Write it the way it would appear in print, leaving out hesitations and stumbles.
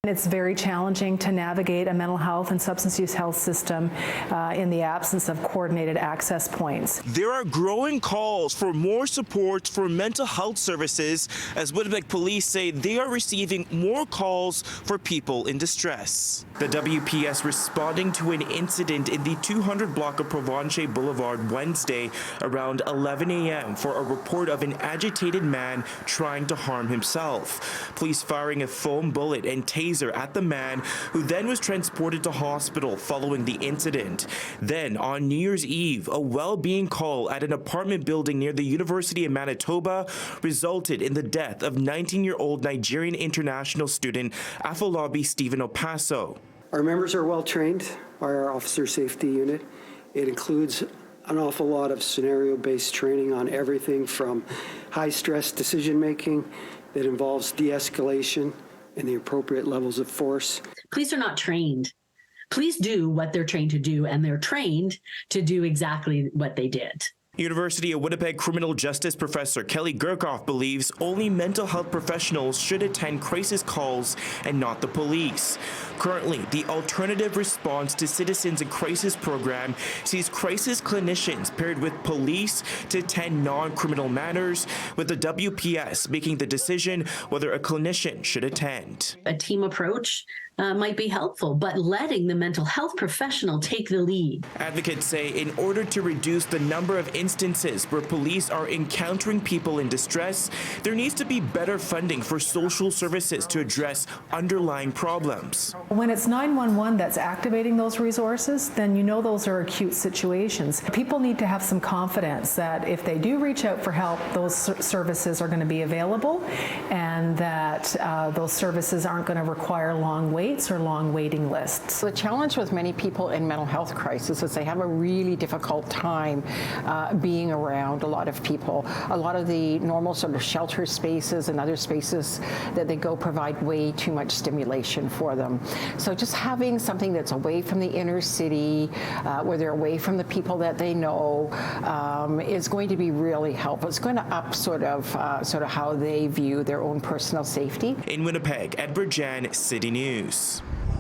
It's very challenging to navigate a mental health and substance use health system in the absence of coordinated access points. There are growing calls for more support for mental health services as Winnipeg Police say they are receiving more calls for people in distress. The WPS responding to an incident in the 200 block of Provencher Boulevard Wednesday around 11 a.m. for a report of an agitated man trying to harm himself. Police firing a foam bullet and taser at the man, who then was transported to hospital following the incident. Then, on New Year's Eve, a well-being call at an apartment building near the University of Manitoba resulted in the death of 19-year-old Nigerian international student Afolabi Stephen Opaso. Our members are well trained by our officer safety unit. It includes an awful lot of scenario-based training on everything from high-stress decision-making that involves de-escalation and the appropriate levels of force. Police are not trained. Police do what they're trained to do, and they're trained to do exactly what they did. University of Winnipeg criminal justice professor Kelly Gurkoff believes only mental health professionals should attend crisis calls and not the police. Currently, the Alternative Response to Citizens in Crisis program sees crisis clinicians paired with police to attend non-criminal matters, with the WPS making the decision whether a clinician should attend. A team approach might be helpful, but letting the mental health professional take the lead. Advocates say in order to reduce the number of instances where police are encountering people in distress, there needs to be better funding for social services to address underlying problems. When it's 911 that's activating those resources, then you know those are acute situations. People need to have some confidence that if they do reach out for help, those services are going to be available, and that those services aren't going to require long waits or long waiting lists. The challenge with many people in mental health crisis is they have a really difficult time being around a lot of people. A lot of the normal sort of shelter spaces and other spaces that they go provide way too much stimulation for them. So just having something that's away from the inner city, where they're away from the people that they know, is going to be really helpful. It's going to up sort of how they view their own personal safety. In Winnipeg, Djan, City News.